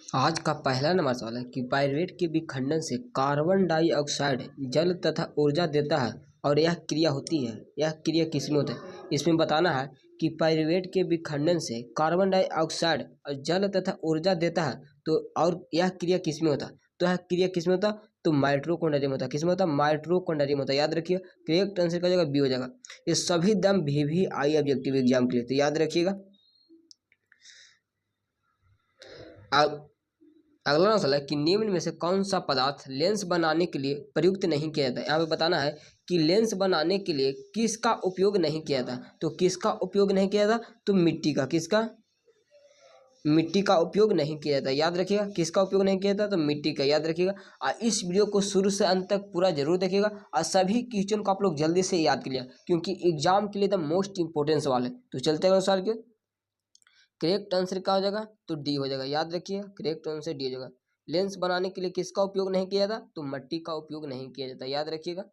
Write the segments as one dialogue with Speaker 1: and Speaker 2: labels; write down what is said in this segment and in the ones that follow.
Speaker 1: आज का पहला नंबर सवाल है कि पाइरुवेट के विखंडन से कार्बन डाइऑक्साइड जल तथा ऊर्जा देता है और यह क्रिया होती है। यह क्रिया किसमें होता है? इसमें बताना है कि पाइरुवेट के विखंडन से कार्बन डाइऑक्साइड और जल तथा ऊर्जा देता है। तो और यह क्रिया किसमें होता है? तो यह क्रिया किसमें होता है? तो माइटोकॉन्ड्रिया में होता है। किसमें होता है? माइटोकॉन्ड्रिया में होता है। याद रखिए, करेक्ट आंसर का जगह बी हो जाएगा। ये सभी दम भी आई ऑब्जेक्टिव एग्जाम के लिए, तो याद रखिएगा। अगला सवाल है कि निम्न में से कौन सा पदार्थ लेंस बनाने के लिए प्रयुक्त नहीं किया जाता है। यहाँ पे बताना है कि लेंस बनाने के लिए किसका उपयोग नहीं किया जाता। तो किसका उपयोग नहीं किया जाता? तो मिट्टी का। किसका? मिट्टी का उपयोग नहीं किया जाता। याद रखिएगा, किसका उपयोग नहीं किया जाता? तो मिट्टी का। याद रखिएगा। और इस वीडियो को शुरू से अंत तक पूरा जरूर देखिएगा और सभी क्वेश्चन को आप लोग जल्दी से याद कर लिया, क्योंकि एग्जाम के लिए द मोस्ट इंपॉर्टेंट सवाल है। तो चलते हैं सवाल के। करेक्ट आंसर क्या हो जाएगा? तो डी हो जाएगा। याद रखिए, करेक्ट आंसर डी हो जाएगा। लेंस बनाने के लिए किसका उपयोग नहीं किया जाता? तो मिट्टी का उपयोग नहीं किया जाता। याद रखिएगा।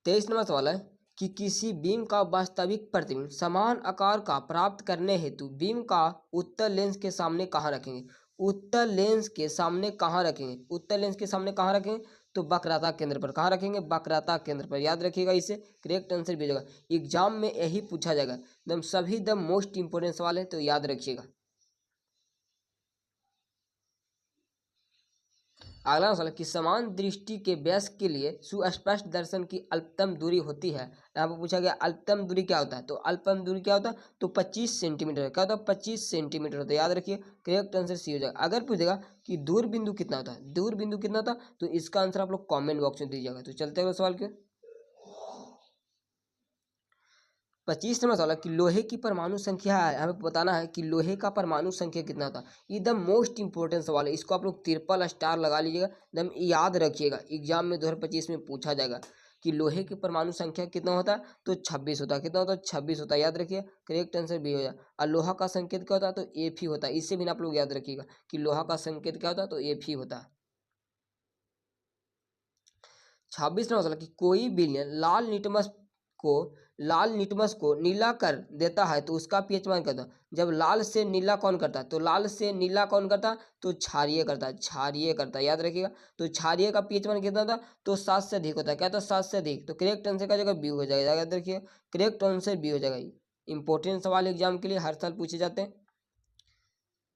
Speaker 1: 23 नंबर सवाल है कि किसी बीम का वास्तविक प्रतिबिंब समान आकार का प्राप्त करने हेतु बीम का उत्तल लेंस के सामने कहाँ रखेंगे? उत्तल लेंस के सामने कहाँ रखेंगे? उत्तल लेंस के सामने कहाँ रखेंगे? तो वक्रता केंद्र पर। कहाँ रखेंगे? वक्रता केंद्र पर। याद रखिएगा, इसे करेक्ट आंसर भी हो जाएगा। एग्जाम में यही पूछा जाएगा, एकदम सभी द मोस्ट इंपोर्टेंट सवाल है, तो याद रखिएगा। अगला सवाल है कि समान दृष्टि के वयस्क के लिए सुस्पष्ट दर्शन की अल्पतम दूरी होती है। यहाँ पर पूछा गया अल्पतम दूरी क्या होता है? तो अल्पतम दूरी क्या होता है? तो 25 सेंटीमीटर। क्या होता है? 25 सेंटीमीटर होता है। याद रखिए, करेक्ट आंसर सी हो जाएगा। अगर पूछेगा कि दूर बिंदु कितना होता है, दूर बिंदु कितना होता है, तो इसका आंसर आप लोग कॉमेंट बॉक्स में दीजिएगा। तो चलते हैं सवाल के। 25 नंबर सवाल है कि लोहे की परमाणु संख्या है। हमें बताना है कि लोहे का परमाणु संख्या कितना होता है। एकदम मोस्ट इंपोर्टेंट सवाल है, इसको आप लोग ट्रिपल स्टार लगा लीजिएगा, एकदम याद रखिएगा। एग्जाम में 2025 में पूछा जाएगा कि लोहे की परमाणु संख्या कितना होता है? तो 26 होता है। कितना होता है? 26 होता है। याद रखिए, करेक्ट आंसर बी हो जाए। और लोहा का संकेत क्या होता है? तो एफ ही होता है। इससे भी आप लोग याद रखिएगा कि लोहा का संकेत क्या होता है? तो एफ ही होता है। 26 नंबर सवाल कि कोई विलयन लाल निटमस को नीला कर देता है तो उसका पीएच मान करता है। जब लाल से नीला कौन करता है? तो लाल से नीला कौन करता है? तो क्षारीय करता है। क्षारीय करता है। याद रखिएगा। तो क्षारीय का पीएच मान कितना था? तो 7 से अधिक होता है। क्या था? 7 से अधिक। तो करेक्ट आंसर का जगह बी हो जाएगा। याद रखिए, करेक्ट आंसर बी हो जाएगा। इंपॉर्टेंट सवाल एग्जाम के लिए हर साल पूछे जाते हैं।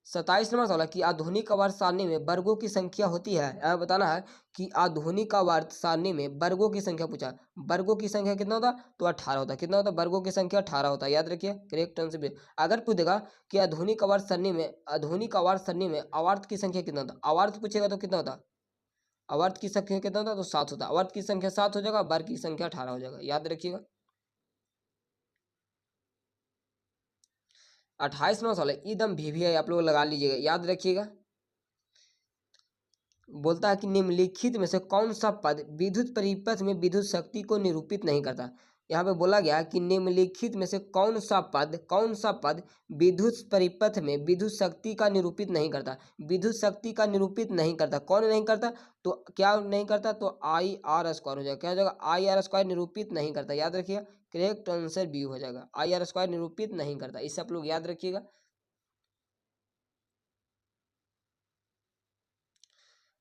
Speaker 1: 27 नंबर सवाल है कि आधुनिक आवर्त सारणी में वर्गों की संख्या होती है। यहाँ बताना है कि आधुनिक आवर्त सारणी में वर्गों की संख्या पूछा। वर्गों की संख्या कितना होता? तो 18 होता है। कितना होता? वर्गों की संख्या 18 होता है। याद रखिए, करेक्ट आंसर भी। अगर पूछेगा कि आधुनिक आवर्त सारणी में आवर्त की संख्या कितना होता? आवर्त पूछेगा तो कितना होता? आवर्त की संख्या कितना होता? तो 7 होता है। आवर्त की संख्या 7 हो जाएगा, वर्ग की संख्या 18 हो जाएगा। याद रखिएगा। 28 नंबर सवाल है ईदम भी है, आप लोग लगा लीजिएगा। याद रखिएगा, बोलता है कि निम्नलिखित में से कौन सा पद विद्युत परिपथ में विद्युत शक्ति को निरूपित नहीं करता। यहाँ पे बोला गया कि निम्नलिखित में से कौन सा पद विद्युत परिपथ में विद्युत शक्ति का निरूपित नहीं करता। विद्युत शक्ति का निरूपित नहीं करता। कौन नहीं करता? तो क्या नहीं करता? तो आई आर स्क्वायर हो जाएगा। क्या हो जाएगा? आई आर स्क्वायर निरूपित नहीं करता। याद रखिएगा, करेक्ट आंसर बी हो जाएगा। आई आर स्क्वायर निरूपित नहीं करता, इससे आप लोग याद रखिएगा।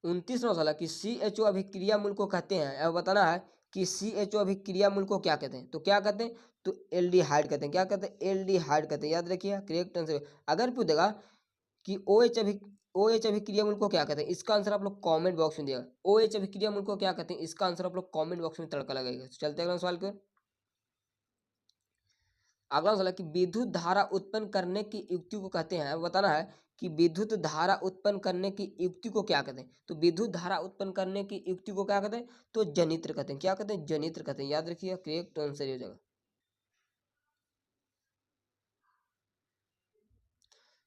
Speaker 1: 29वां सवाल है कि CHO अभिक्रिया मूल को कहते हैं। अब बताना है कि CHO अभिक्रिया मूल को क्या कहते हैं। तो क्या कहते हैं? तो एल्डिहाइड कहते हैं। क्या कहते हैं? एल्डिहाइड कहते हैं। याद रखिए, करेक्ट आंसर। अगर पूछेगा कि OH अभिक्रिया मूल को क्या कहते हैं, इसका आंसर आप लोग कमेंट बॉक्स में दिएगा। OH अभिक्रिया मूल को क्या कहते हैं, इसका आंसर आप लोग कमेंट बॉक्स में तड़का लगाएगा। चलते हैं अगला सवाल की ओर। अगला सवाल है कि विद्युत धारा उत्पन्न करने की युक्ति को कहते हैं। बताना है कि विद्युत धारा उत्पन्न करने की युक्ति को क्या कहते हैं। तो विद्युत धारा उत्पन्न करने की युक्ति को क्या कहते हैं? तो जनित्र कहते हैं। क्या कहते हैं? जनित्र कहते हैं। याद रखिए, करेक्ट आंसर हो जाएगा।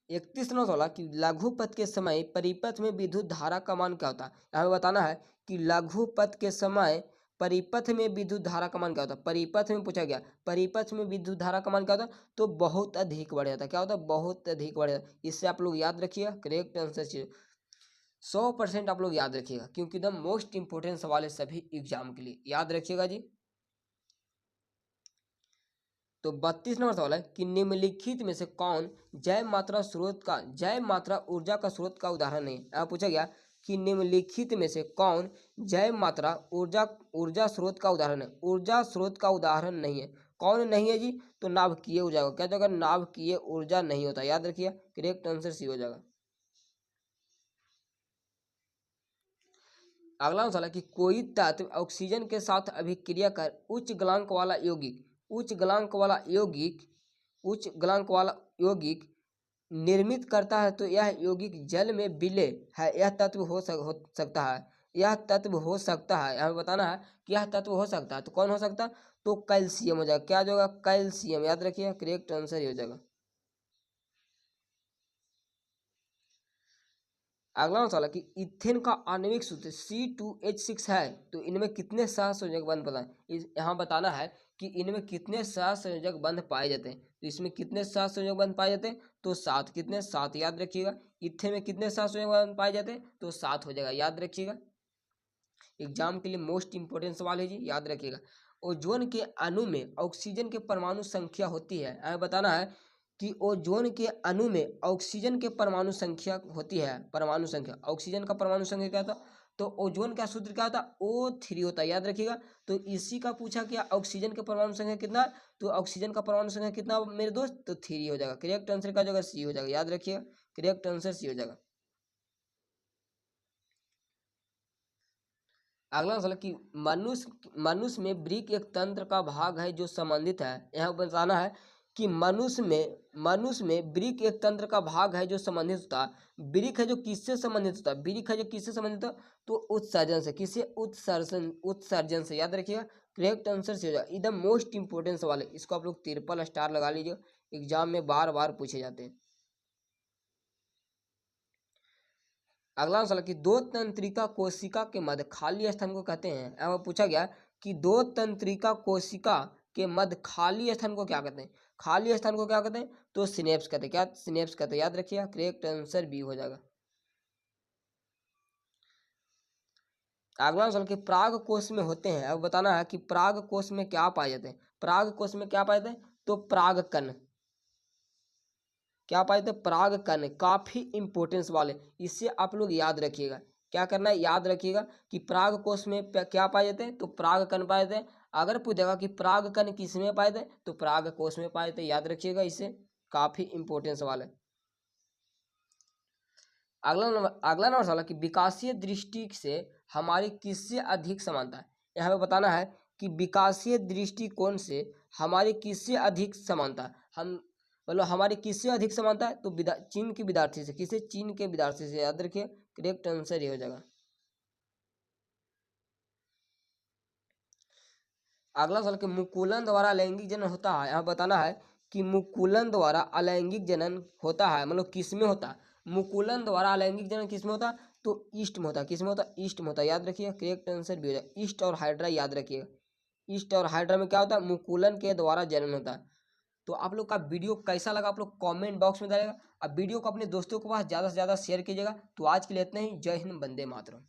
Speaker 1: 31वां सवाल कि लघुपथ के समय परिपथ में विद्युत धारा का मान क्या होता है। यहाँ पे बताना है कि लघुपथ के समय परिपथ में विद्युत धारा का मान क्या होता है। परिपथ में पूछा गया, परिपथ में विद्युत धारा का मान क्या होता है? तो बहुत अधिक बढ़ जाता है। क्या होता है? बहुत अधिक बढ़ जाता है। इससे आप लोग याद रखिएगा, करेक्ट आंसर 100% आप लोग याद रखिएगा, क्योंकि द मोस्ट इंपोर्टेंट सवाल है सभी एग्जाम के लिए। याद रखिएगा जी। तो 32 नंबर सवाल है कि निम्नलिखित में से कौन जैव मात्रा ऊर्जा का स्रोत का उदाहरण नहीं है। यहाँ पूछा गया कि निम्नलिखित में से कौन जैव मात्रा ऊर्जा स्रोत का उदाहरण है, ऊर्जा स्रोत का उदाहरण नहीं है। कौन नहीं है जी? तो नाभिकीय ऊर्जा को, क्या जाएगा? नाभिकीय ऊर्जा नहीं होता, याद रखिए। करेक्ट आंसर सी हो जाएगा। अगला सवाल है कि कोई तत्व ऑक्सीजन के साथ अभिक्रिया कर उच्च गलनांक वाला यौगिक निर्मित करता है, तो यह यौगिक जल में विलेय है। यह तत्व हो सकता है, हमें बताना है कि यह तत्व हो सकता है, तो कौन हो सकता है? तो कैल्शियम हो जाएगा। क्या होगा? कैल्शियम, याद रखिए। करेक्ट आंसर ही हो जाएगा। अगला सवाल है कि इथेन का आणविक सूत्र C2H6 है, तो इनमें कितने सहसंयोजक बंध बताएं। यहाँ बताना है कि इनमें कितने सहसंयोजक बंध पाए जाते हैं। तो इसमें कितने सहसंयोजक बंध पाए जाते हैं? तो 7। कितने? 7, याद रखिएगा। इथेन में कितने सहसंयोजक बंध पाए जाते हैं? तो 7 हो जाएगा, याद रखिएगा। एग्जाम के लिए मोस्ट इंपोर्टेंट सवाल है जी, याद रखिएगा। ओजोन के अणु में ऑक्सीजन के परमाणु संख्या होती है, हमें बताना है कि ओजोन के अणु में ऑक्सीजन के परमाणु संख्या होती है। परमाणु संख्या, ऑक्सीजन का परमाणु संख्या क्या था? तो ओजोन का सूत्र क्या होता? O3 होता है, याद रखिएगा। तो इसी का पूछा क्या, ऑक्सीजन के परमाणु संख्या कितना? तो ऑक्सीजन का परमाणु संख्या कितना मेरे दोस्त? तो 3 हो जाएगा। करेक्ट आंसर का जगह सी हो जाएगा, याद रखिएगा। करेक्ट आंसर सी हो जाएगा। अगला सवाल कि मनुष्य में वृक्क एक तंत्र का भाग है जो संबंधित है। यहाँ बताना है कि मनुष्य में वृक्क एक तंत्र का भाग है जो संबंधित होता है। वृक्क है जो किससे संबंधित होता है? वृक्क है जो किससे संबंधित होता है? तो उत्सर्जन से। किससे? उत्सर्जन से, याद रखिएगा। करेक्ट आंसर से हो जाएगा। एकदम मोस्ट इंपोर्टेंट सवाल है, इसको आप लोग ट्रिपल स्टार लगा लीजिए, एग्जाम में बार बार पूछे जाते हैं। अगला सवाल कि दो तंत्रिका कोशिका के मध्य खाली स्थान को कहते हैं। अब पूछा गया कि दो तंत्रिका कोशिका के मध्य खाली स्थान को क्या कहते हैं? खाली स्थान को क्या कहते हैं? तो सिनेप्स कहते हैं। क्या? सिनेप्स कहते हैं, याद रखिए। करेक्ट आंसर बी हो जाएगा। अगला सवाल कि प्राग कोश में होते हैं। अब बताना है कि प्राग कोश में क्या पाए जाते हैं। प्राग कोश में क्या पाए जाते हैं? तो प्राग कण। क्या पाए थे? पराग कण। काफी इंपॉर्टेंस वाले, इससे आप लोग याद रखिएगा। क्या करना है? याद रखिएगा कि पराग कोश में क्या पाए जाते हैं? तो पराग कण पाए जाते हैं। अगर पूछेगा कि पराग कण किस में पाए जाते हैं? तो पराग कोश में पाए जाते हैं, याद रखिएगा। इससे काफी इंपॉर्टेंट सवाल है। अगला नंबर सवाल है कि विकासीय दृष्टि से हमारी किससे अधिक समानता है। यहाँ पे बताना है कि विकासीय दृष्टिकोण से हमारी किससे अधिक समानता है। हम मतलब हमारी किससे अधिक समानता है? तो चीन के विद्यार्थी से। किसे? चीन के विद्यार्थी से, याद रखिए। करेक्ट आंसर ये हो जाएगा। अगला सवाल कि मुकुलन द्वारा अलैंगिक जनन होता है। यहाँ बताना है कि मुकुलन द्वारा अलैंगिक जनन होता है, मतलब किस में होता है? मुकुलन द्वारा अलैंगिक जनन किस में होता है? तो ईस्ट में होता है। किस में होता है? ईस्ट में होता है, याद रखिए। करेक्ट आंसर भी हो जाएगा। ईस्ट और हाइड्रा, याद रखिएगा। ईस्ट और हाइड्रा में क्या होता है? मुकुलन के द्वारा जनन होता है। तो आप लोग का वीडियो कैसा लगा, आप लोग कमेंट बॉक्स में बताइएगा। अब वीडियो को अपने दोस्तों के पास ज़्यादा से ज़्यादा शेयर कीजिएगा। तो आज के लिए इतना ही। जय हिंद, वंदे मातरम।